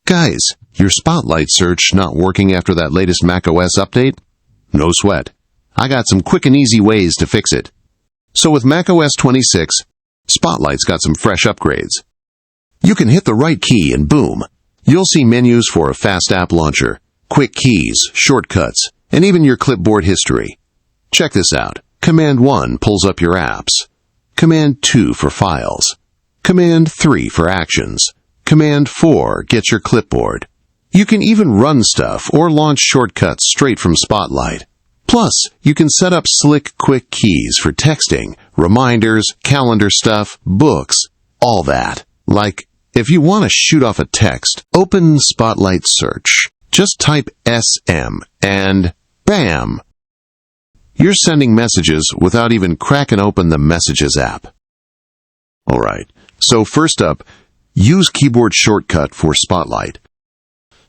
Guys, your Spotlight search not working after that latest macOS update? No sweat. I got some quick and easy ways to fix it. So with macOS 26, Spotlight's got some fresh upgrades. You can hit the right key and boom, you'll see menus for a fast app launcher, quick keys, shortcuts, and even your clipboard history. Check this out. Command 1 pulls up your apps. Command 2 for files. Command 3 for actions. Command 4 gets your clipboard. You can even run stuff or launch shortcuts straight from Spotlight. Plus, you can set up slick, quick keys for texting, reminders, calendar stuff, books, all that. Like, if you want to shoot off a text, open Spotlight Search. Just type SM and bam! You're sending messages without even cracking open the Messages app. Alright, so first up, use keyboard shortcut for Spotlight.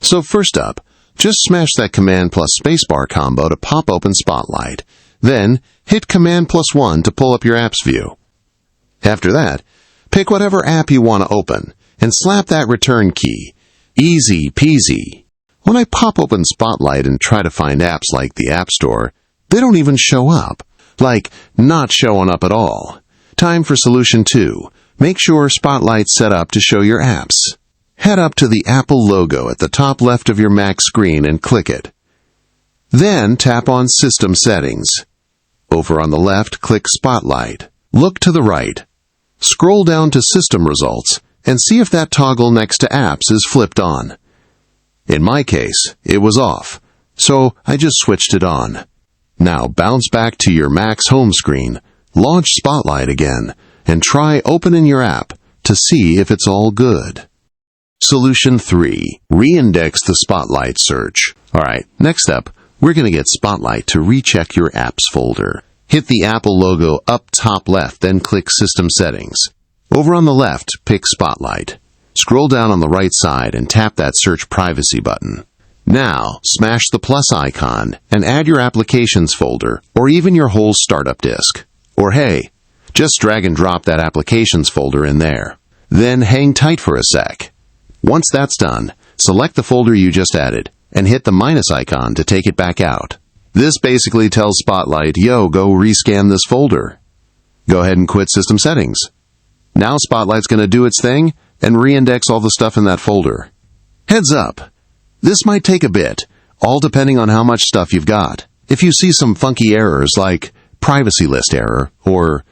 So first up, just smash that Command plus spacebar combo to pop open Spotlight. Then, hit Command plus 1 to pull up your apps view. After that, pick whatever app you want to open, and slap that return key. Easy peasy. When I pop open Spotlight and try to find apps like the App Store, they don't even show up. Like, not showing up at all. Time for solution 2. Make sure Spotlight's set up to show your apps. Head up to the Apple logo at the top left of your Mac screen and click it. Then tap on System Settings. Over on the left, click Spotlight. Look to the right. Scroll down to System Results and see if that toggle next to Apps is flipped on. In my case, it was off, so I just switched it on. Now bounce back to your Mac's home screen, launch Spotlight again, and try opening your app to see if it's all good. Solution 3. Reindex the Spotlight search. Alright, next up, we're going to get Spotlight to recheck your apps folder. Hit the Apple logo up top left, then click System Settings. Over on the left, pick Spotlight. Scroll down on the right side and tap that Search Privacy button. Now, smash the plus icon and add your Applications folder or even your whole startup disk. Or hey, just drag and drop that Applications folder in there. Then hang tight for a sec. Once that's done, select the folder you just added and hit the minus icon to take it back out. This basically tells Spotlight, yo, go rescan this folder. Go ahead and quit System Settings. Now Spotlight's going to do its thing and reindex all the stuff in that folder. Heads up, this might take a bit, all depending on how much stuff you've got. If you see some funky errors like privacy list error or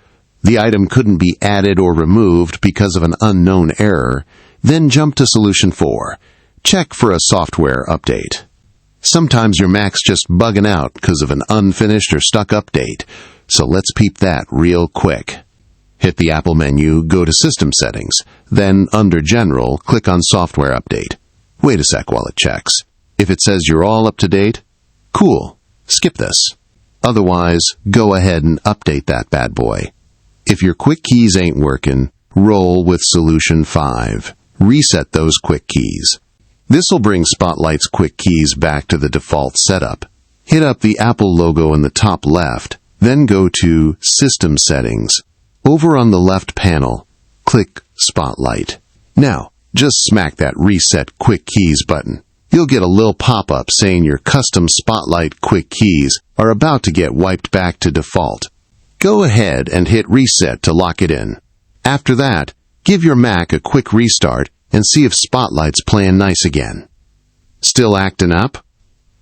the item couldn't be added or removed because of an unknown error, then jump to Solution 4. Check for a software update. Sometimes your Mac's just bugging out because of an unfinished or stuck update, so let's peep that real quick. Hit the Apple menu, go to System Settings, then under General, click on Software Update. Wait a sec while it checks. If it says you're all up to date, cool, skip this. Otherwise, go ahead and update that bad boy. If your quick keys ain't working, roll with Solution 5. Reset those quick keys. This'll bring Spotlight's quick keys back to the default setup. Hit up the Apple logo in the top left, then go to System Settings. Over on the left panel, click Spotlight. Now, just smack that Reset Quick Keys button. You'll get a little pop-up saying your custom Spotlight quick keys are about to get wiped back to default. Go ahead and hit Reset to lock it in. After that, give your Mac a quick restart and see if Spotlight's playing nice again. Still acting up?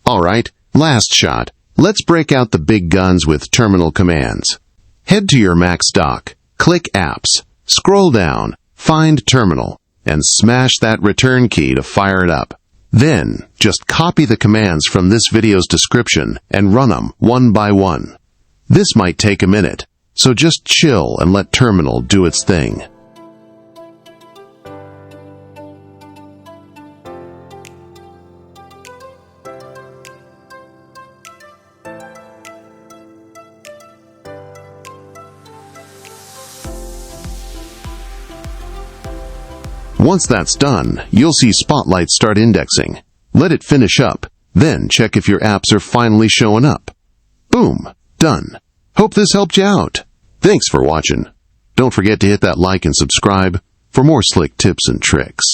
Alright, last shot. Let's break out the big guns with terminal commands. Head to your Mac's dock, click Apps, scroll down, find Terminal, and smash that return key to fire it up. Then, just copy the commands from this video's description and run them one by one. This might take a minute, so just chill and let Terminal do its thing. Once that's done, you'll see Spotlight start indexing. Let it finish up, then check if your apps are finally showing up. Boom, done. Hope this helped you out. Thanks for watching. Don't forget to hit that like and subscribe for more slick tips and tricks.